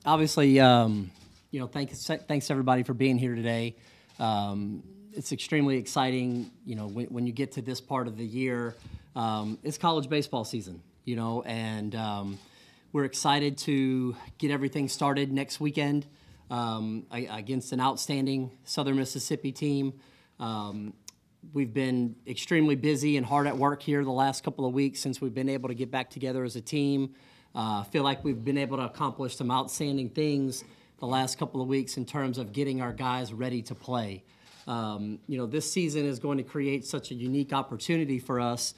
obviously, thanks everybody for being here today. It's extremely exciting, when you get to this part of the year. It's college baseball season, and we're excited to get everything started next weekend against an outstanding Southern Mississippi team. We've been extremely busy and hard at work here the last couple of weeks since we've been able to get back together as a team. I feel like we've been able to accomplish some outstanding things the last couple of weeks in terms of getting our guys ready to play. This season is going to create such a unique opportunity for us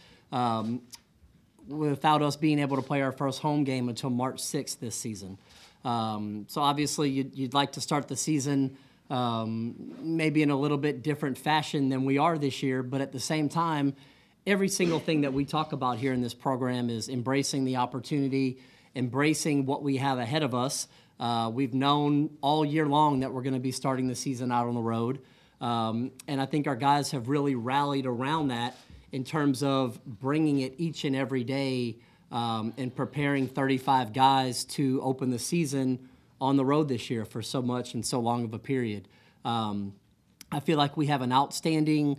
without us being able to play our first home game until March 6th this season. So obviously you'd like to start the season maybe in a little bit different fashion than we are this year, but at the same time, every single thing that we talk about here in this program is embracing the opportunity, embracing what we have ahead of us. We've known all year long that we're going to be starting the season out on the road, and I think our guys have really rallied around that in terms of bringing it each and every day and preparing 35 guys to open the season on the road this year for so much and so long of a period. I feel like we have an outstanding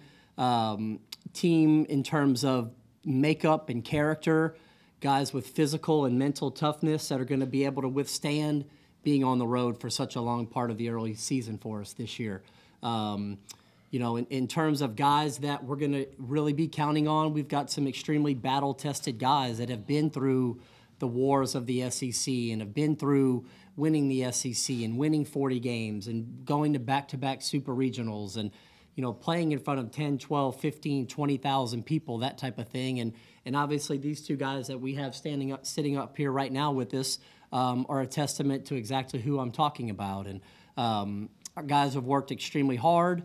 team in terms of makeup and character, guys with physical and mental toughness that are going to be able to withstand being on the road for such a long part of the early season for us this year. In terms of guys that we're going to really be counting on, we've got some extremely battle-tested guys that have been through the wars of the SEC and have been through winning the SEC and winning 40 games and going to back-to-back super regionals and playing in front of 10, 12, 15, 20,000 people, that type of thing. And obviously these two guys that we have sitting up here right now with us are a testament to exactly who I'm talking about. And our guys have worked extremely hard.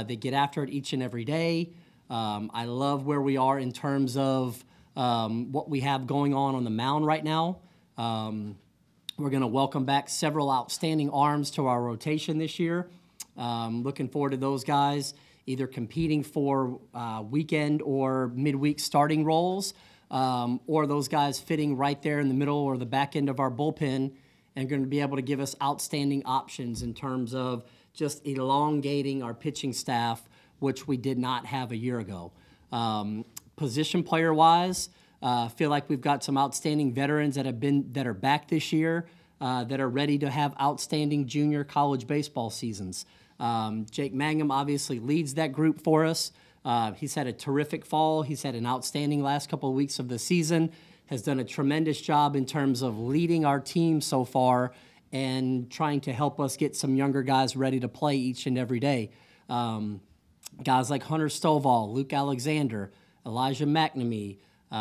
They get after it each and every day. I love where we are in terms of what we have going on the mound right now. We're going to welcome back several outstanding arms to our rotation this year. Looking forward to those guys either competing for weekend or midweek starting roles, or those guys fitting right there in the middle or the back end of our bullpen and going to be able to give us outstanding options in terms of just elongating our pitching staff, which we did not have a year ago. Position player-wise, I feel like we've got some outstanding veterans that are back this year, that are ready to have outstanding junior college baseball seasons. Jake Mangum obviously leads that group for us. He's had a terrific fall. He's had an outstanding last couple of weeks of the season, has done a tremendous job in terms of leading our team so far and trying to help us get some younger guys ready to play each and every day. Guys like Hunter Stovall, Luke Alexander, Elijah McNamee. Did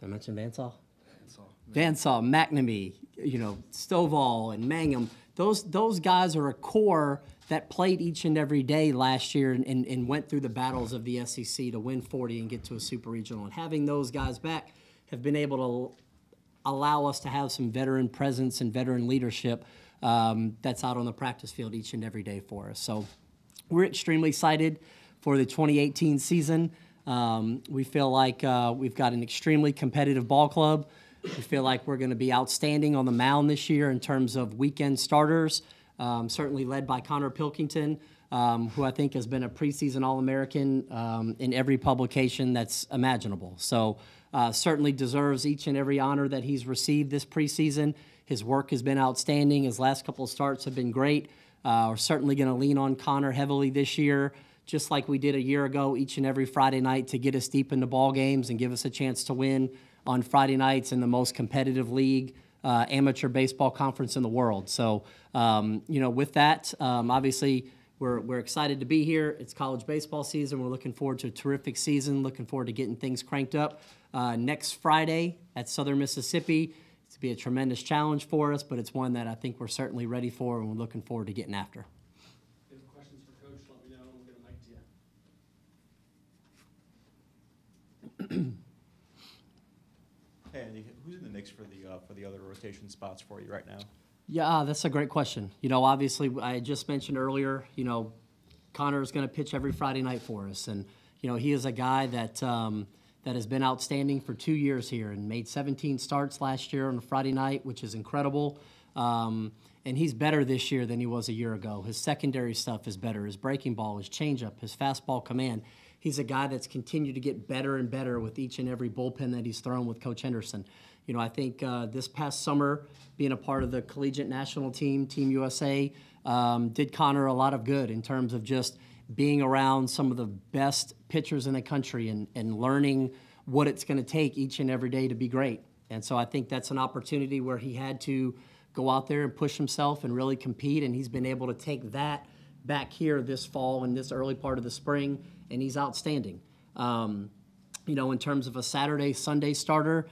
I mention Vansall? Vansall, McNamee, Stovall and Mangum. Those guys are a core that played each and every day last year and went through the battles of the SEC to win 40 and get to a super regional. And having those guys back have been able to allow us to have some veteran presence and veteran leadership that's out on the practice field each and every day for us. So we're extremely excited for the 2018 season. We feel like we've got an extremely competitive ball club. We feel like we're going to be outstanding on the mound this year in terms of weekend starters, certainly led by Connor Pilkington, who I think has been a preseason All-American in every publication that's imaginable. So certainly deserves each and every honor that he's received this preseason. His work has been outstanding. His last couple of starts have been great. We're certainly going to lean on Connor heavily this year, just like we did a year ago each and every Friday night to get us deep into ball games and give us a chance to win on Friday nights in the most competitive league, amateur baseball conference in the world. So, with that, obviously we're excited to be here. It's college baseball season. We're looking forward to a terrific season, looking forward to getting things cranked up. Next Friday at Southern Mississippi, it's to be a tremendous challenge for us, but it's one that I think we're certainly ready for and we're looking forward to getting after. If you have questions for Coach, let me know and we'll get a mic to you. Hey, Andy, who's in the mix for the other rotation spots for you right now? Yeah, that's a great question. Obviously, I just mentioned earlier, Connor is going to pitch every Friday night for us, and he is a guy that that has been outstanding for 2 years here and made 17 starts last year on a Friday night, which is incredible. And he's better this year than he was a year ago. His secondary stuff is better. His breaking ball, his changeup, his fastball command. He's a guy that's continued to get better and better with each and every bullpen that he's thrown with Coach Henderson. You know, I think this past summer, being a part of the collegiate national team, Team USA, did Connor a lot of good in terms of just being around some of the best pitchers in the country and learning what it's going to take each and every day to be great. And so I think that's an opportunity where he had to go out there and push himself and really compete, and he's been able to take that back here this fall and this early part of the spring, and he's outstanding. You know, in terms of a Saturday, Sunday starter,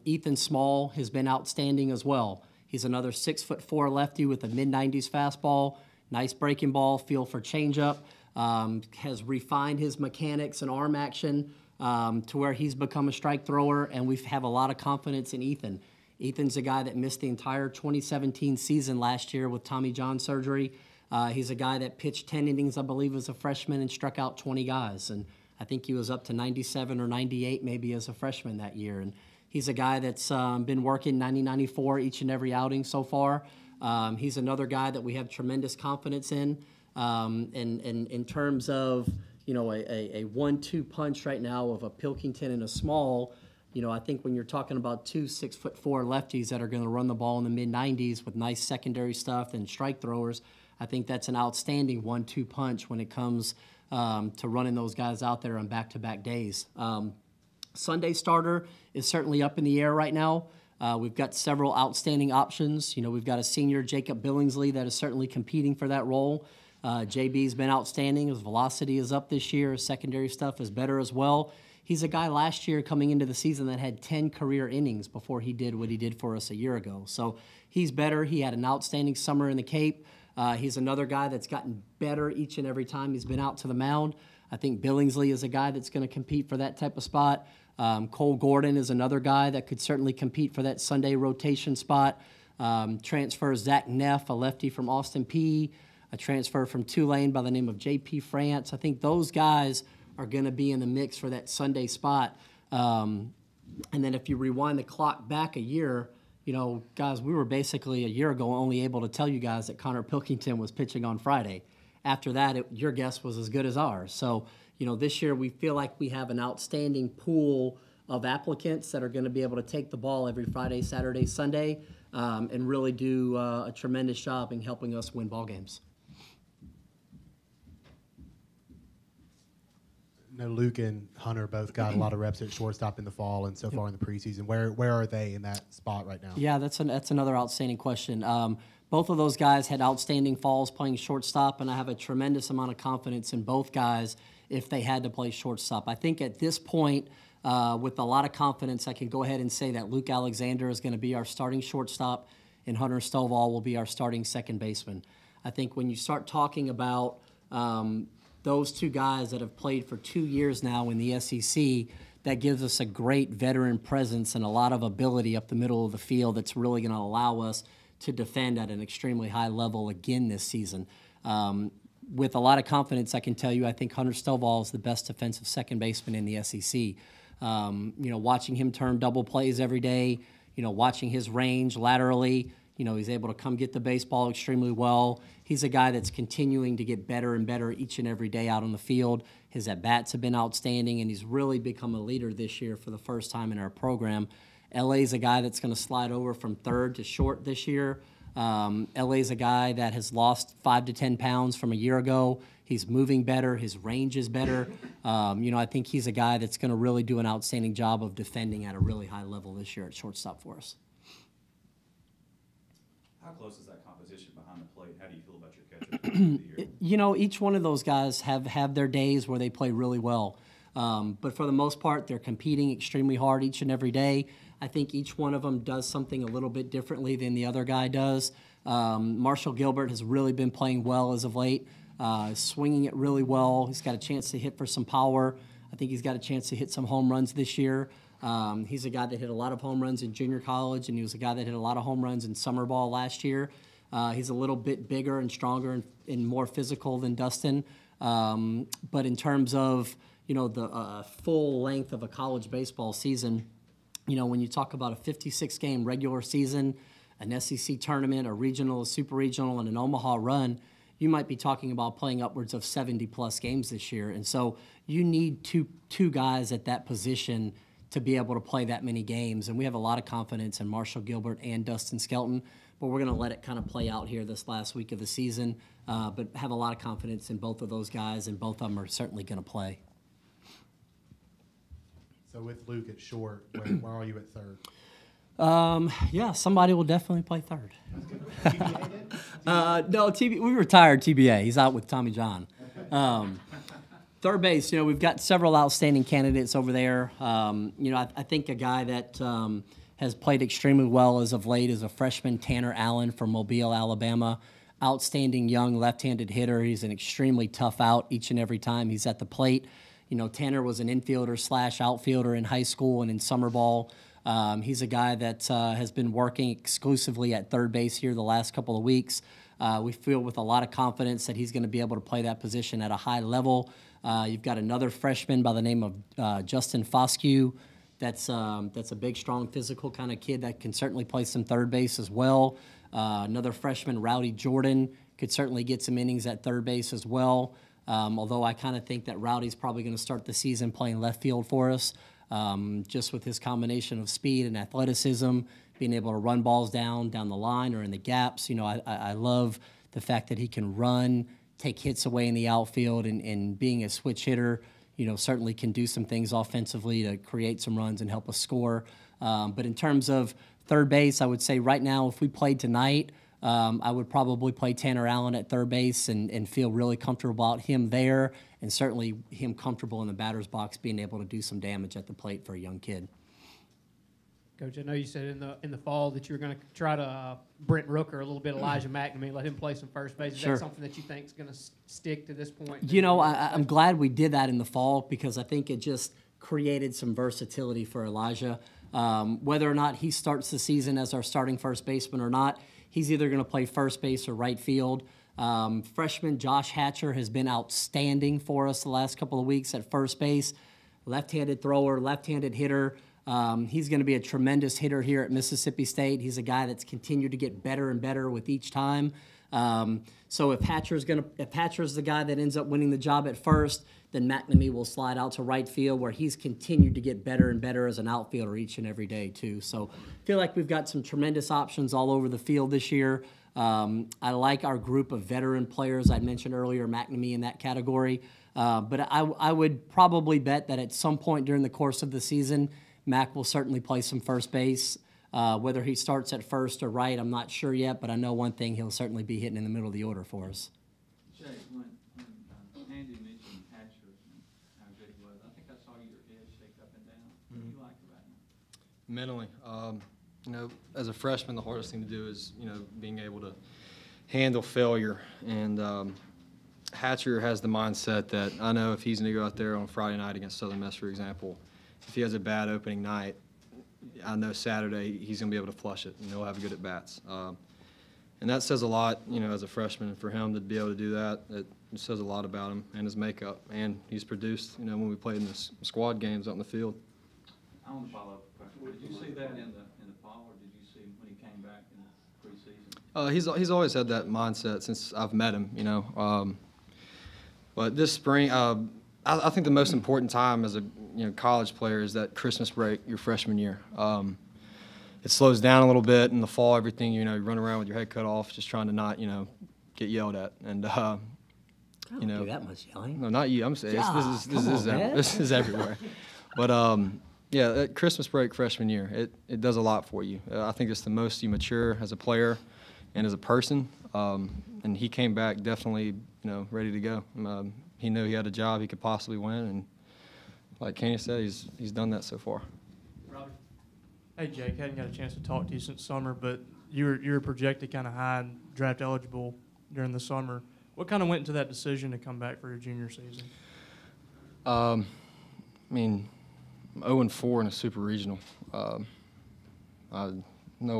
Ethan Small has been outstanding as well. He's another 6'4" lefty with a mid-90s fastball, nice breaking ball, feel for changeup, has refined his mechanics and arm action to where he's become a strike thrower, and we have a lot of confidence in Ethan. Ethan's a guy that missed the entire 2017 season last year with Tommy John surgery. He's a guy that pitched 10 innings, I believe, as a freshman and struck out 20 guys. And I think he was up to 97 or 98 maybe as a freshman that year. And he's a guy that's been working 90-94 each and every outing so far. He's another guy that we have tremendous confidence in. And in terms of, you know, a 1-2 punch right now of a Pilkington and a Small, you know, I think when you're talking about two 6'4" lefties that are going to run the ball in the mid-90s with nice secondary stuff and strike throwers, I think that's an outstanding 1-2 punch when it comes to running those guys out there on back-to-back days. Sunday starter is certainly up in the air right now. We've got several outstanding options. You know, we've got a senior, Jacob Billingsley, that is certainly competing for that role. JB's been outstanding. His velocity is up this year. His secondary stuff is better as well. He's a guy last year coming into the season that had 10 career innings before he did what he did for us a year ago. So he's better. He had an outstanding summer in the Cape. He's another guy that's gotten better each and every time he's been out to the mound. I think Billingsley is a guy that's going to compete for that type of spot. Cole Gordon is another guy that could certainly compete for that Sunday rotation spot. Transfer Zach Neff, a lefty from Austin Peay. A transfer from Tulane by the name of J.P. France. I think those guys are going to be in the mix for that Sunday spot. And then if you rewind the clock back a year, you know, guys, we were basically a year ago only able to tell you guys that Connor Pilkington was pitching on Friday. After that, your guess was as good as ours. So, you know, this year we feel like we have an outstanding pool of applicants that are going to be able to take the ball every Friday, Saturday, Sunday, and really do a tremendous job in helping us win ball games. I know Luke and Hunter both got a lot of reps at shortstop in the fall and so far in the preseason. Where are they in that spot right now? Yeah, that's another outstanding question. Both of those guys had outstanding falls playing shortstop, and I have a tremendous amount of confidence in both guys if they had to play shortstop. I think at this point, with a lot of confidence, I can go ahead and say that Luke Alexander is going to be our starting shortstop, and Hunter Stovall will be our starting second baseman. I think when you start talking about those two guys that have played for 2 years now in the SEC, that gives us a great veteran presence and a lot of ability up the middle of the field that's really going to allow us to defend at an extremely high level again this season. With a lot of confidence, I can tell you I think Hunter Stovall is the best defensive second baseman in the SEC. You know, watching him turn double plays every day, you know, watching his range laterally, you know, he's able to come get the baseball extremely well. He's a guy that's continuing to get better and better each and every day out on the field. His at-bats have been outstanding, and he's really become a leader this year for the first time in our program. LA's a guy that's going to slide over from third to short this year. LA's a guy that has lost 5 to 10 pounds from a year ago. He's moving better. His range is better. You know, I think he's a guy that's going to really do an outstanding job of defending at a really high level this year at shortstop for us. How close is that composition behind the plate? How do you feel about your catchers? You know, each one of those guys have their days where they play really well. But for the most part, they're competing extremely hard each and every day. I think each one of them does something a little bit differently than the other guy does. Marshall Gilbert has really been playing well as of late, swinging it really well. He's got a chance to hit for some power. I think he's got a chance to hit some home runs this year. He's a guy that hit a lot of home runs in junior college, and he was a guy that hit a lot of home runs in summer ball last year. He's a little bit bigger and stronger and more physical than Dustin. But in terms of, the full length of a college baseball season, when you talk about a 56-game regular season, an SEC tournament, a regional, a super regional, and an Omaha run, you might be talking about playing upwards of 70-plus games this year. And so you need two guys at that position to be able to play that many games. And we have a lot of confidence in Marshall Gilbert and Dustin Skelton, but we're going to let it kind of play out here this last week of the season, but have a lot of confidence in both of those guys, and both of them are certainly going to play. So with Luke at short, where are you at third? Yeah, somebody will definitely play third. No, we retired TBA. He's out with Tommy John. Third base, we've got several outstanding candidates over there. I think a guy that has played extremely well as of late is a freshman, Tanner Allen from Mobile, Alabama. Outstanding young left-handed hitter. He's an extremely tough out each and every time he's at the plate. Tanner was an infielder / outfielder in high school and in summer ball. He's a guy that has been working exclusively at third base here the last couple of weeks. We feel with a lot of confidence that he's going to be able to play that position at a high level. You've got another freshman by the name of Justin Foscue. That's a big, strong, physical kind of kid that can certainly play some third base as well. Another freshman, Rowdy Jordan, could certainly get some innings at third base as well. Although I kind of think that Rowdy's probably going to start the season playing left field for us. Just with his combination of speed and athleticism, being able to run balls down the line or in the gaps. I love the fact that he can run, take hits away in the outfield, and being a switch hitter, certainly can do some things offensively to create some runs and help us score. But in terms of third base, I would say right now, if we played tonight, I would probably play Tanner Allen at third base and feel really comfortable about him there, and certainly him comfortable in the batter's box, being able to do some damage at the plate for a young kid. Coach, I know you said in the fall that you were going to try to Brent Rooker a little bit, Elijah McNamee, let him play some first base. Is Sure. that something that you think is going to stick to this point? I'm glad we did that in the fall, because I think it just created some versatility for Elijah. Whether or not he starts the season as our starting first baseman or not, he's either going to play first base or right field. Freshman Josh Hatcher has been outstanding for us the last couple of weeks at first base. Left-handed thrower, left-handed hitter. He's going to be a tremendous hitter here at Mississippi State. He's a guy that's continued to get better and better with each time. So if Hatcher's the guy that ends up winning the job at first, then McNamee will slide out to right field, where he's continued to get better and better as an outfielder each and every day too. So I feel like we've got some tremendous options all over the field this year. I like our group of veteran players. I mentioned earlier McNamee in that category. But I would probably bet that at some point during the course of the season, Mac will certainly play some first base. Whether he starts at first or right, I'm not sure yet, but I know one thing, he'll certainly be hitting in the middle of the order for us. Jay, when Andy mentioned Hatcher and how good he was, I think I saw your head shake up and down. What do you like about him? Mentally, as a freshman, the hardest thing to do is, being able to handle failure. And Hatcher has the mindset that I know if he's going to go out there on Friday night against Southern Miss, for example, if he has a bad opening night, I know Saturday he's going to be able to flush it, and he'll have good at-bats. And that says a lot, as a freshman, for him to be able to do that. It says a lot about him and his makeup. And he's produced, when we played in the squad games out in the field. I want to follow up a question. Did you see that in the fall, or did you see him when he came back in the preseason? He's always had that mindset since I've met him, But this spring, I think the most important time as a college player is that Christmas break, your freshman year. It slows down a little bit in the fall. Everything, you run around with your head cut off, just trying to not, get yelled at. And I don't do that much yelling. no, not you. I'm saying God, this is everywhere. But yeah, that Christmas break freshman year, it does a lot for you. I think it's the most you mature as a player and as a person. And he came back definitely, ready to go. He knew he had a job he could possibly win, and like Kenny said, he's done that so far. Robbie? Hey, Jake, hadn't got a chance to talk to you since summer, but you're projected kind of high and draft eligible during the summer. What kind of went into that decision to come back for your junior season? I'm 0-4 in a super regional. No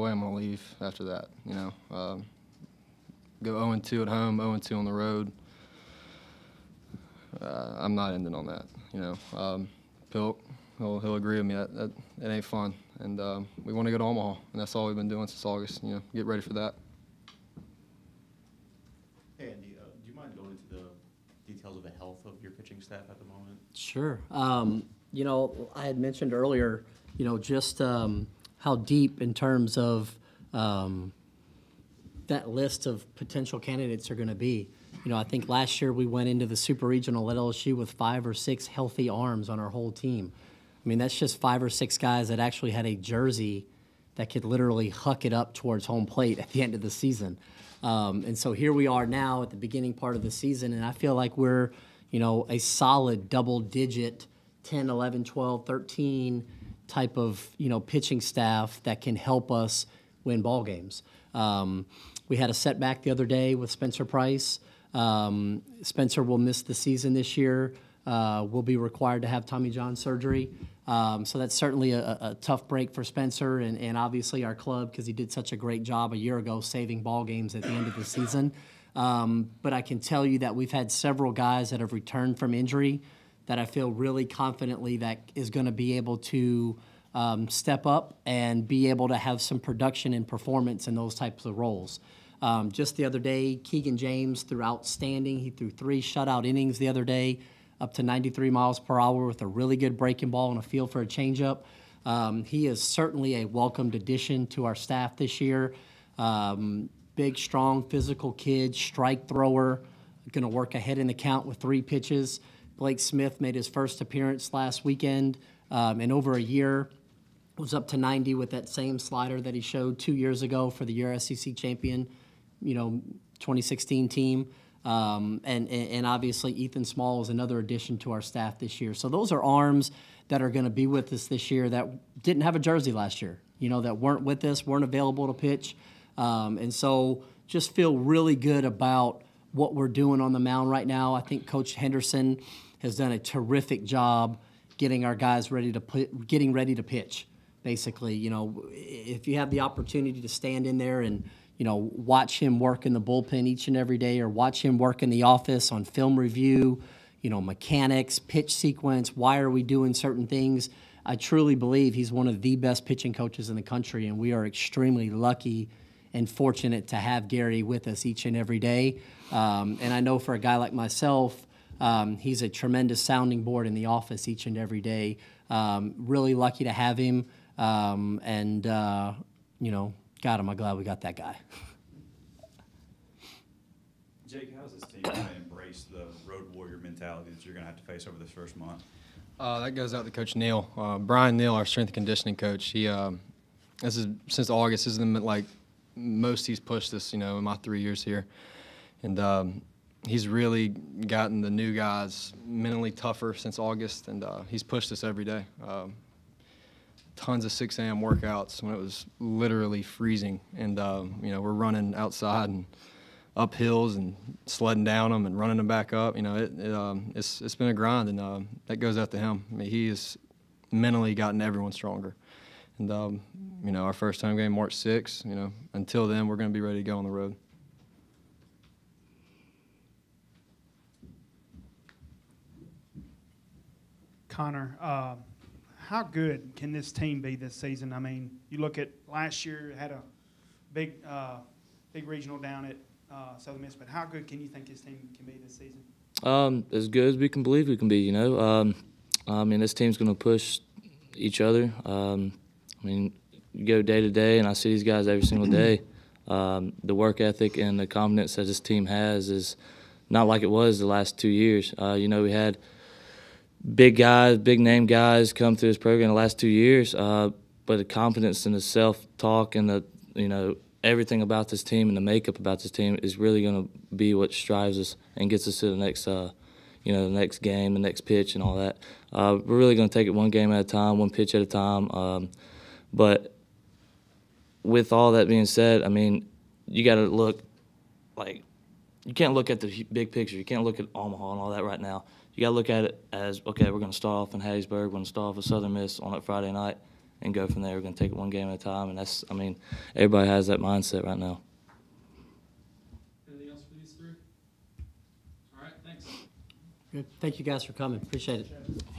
way I'm going to leave after that. Go 0-2 at home, 0-2 on the road. I'm not ending on that. Pilk, he'll agree with me. That it ain't fun, and we want to go to Omaha, and that's all we've been doing since August. Get ready for that. Hey, Andy, do you mind going into the details of the health of your pitching staff at the moment? Sure. I had mentioned earlier, just how deep in terms of that list of potential candidates are going to be. I think last year we went into the Super Regional at LSU with 5 or 6 healthy arms on our whole team. I mean, that's just 5 or 6 guys that actually had a jersey that could literally huck it up towards home plate at the end of the season. And so here we are now at the beginning part of the season, and I feel like we're, a solid double-digit 10, 11, 12, 13 type of, pitching staff that can help us win ball games. We had a setback the other day with Spencer Price. Spencer will miss the season this year. Will be required to have Tommy John surgery. So that's certainly a tough break for Spencer and obviously our club because he did such a great job a year ago saving ball games at the end of the season. But I can tell you that we've had several guys that have returned from injury that I feel really confidently that is going to be able to step up and be able to have some production and performance in those types of roles. Just the other day, Keegan James threw outstanding. He threw 3 shutout innings the other day, up to 93 miles per hour with a really good breaking ball and a feel for a changeup. He is certainly a welcomed addition to our staff this year. Big, strong, physical kid, strike thrower, going to work ahead in the count with 3 pitches. Blake Smith made his first appearance last weekend in over a year. Was up to 90 with that same slider that he showed 2 years ago for the year SEC champion, 2016 team. And obviously Ethan Small is another addition to our staff this year. So those are arms that are going to be with us this year that didn't have a jersey last year, that weren't with us, weren't available to pitch. And so just feel really good about what we're doing on the mound right now. I think Coach Henderson has done a terrific job getting our guys ready to pitch. Basically, if you have the opportunity to stand in there and, watch him work in the bullpen each and every day or watch him work in the office on film review, mechanics, pitch sequence, why are we doing certain things, I truly believe he's one of the best pitching coaches in the country, and we are extremely lucky and fortunate to have Gary with us each and every day. And I know for a guy like myself, he's a tremendous sounding board in the office each and every day. Really lucky to have him. God, am I glad we got that guy. Jake, how's this team going to embrace the road warrior mentality that you're going to have to face over this first month? That goes out to Coach Neal. Brian Neal, our strength and conditioning coach, he this is since August. This is the most he's pushed us, in my 3 years here. And he's really gotten the new guys mentally tougher since August, and he's pushed us every day. Tons of 6 a.m. workouts when it was literally freezing, and we're running outside and up hills and sledding down them and running them back up. It's been a grind, and that goes out to him. I mean, he has mentally gotten everyone stronger. And our first home game, March 6th. Until then, we're going to be ready to go on the road. Connor, how good can this team be this season? I mean, you look at last year, had a big regional down at Southern Miss, but how good can you think this team can be this season? As good as we can believe we can be, this team's going to push each other. You go day to day, and I see these guys every single day. The work ethic and the confidence that this team has is not like it was the last 2 years. We had big guys, big-name guys come through this program the last 2 years, but the confidence and the self-talk and the, everything about this team and the makeup about this team is really going to be what strives us and gets us to the next, the next game, the next pitch and all that. We're really going to take it one game at a time, one pitch at a time. But with all that being said, you got to look you can't look at the big picture. You can't look at Omaha and all that right now. You got to look at it as, okay, we're going to start off in Hattiesburg, we're going to start off with Southern Miss on that Friday night and go from there. We're going to take it one game at a time, and that's, everybody has that mindset right now. Anything else for these three? All right, thanks. Good. Good. Thank you guys for coming. Appreciate it.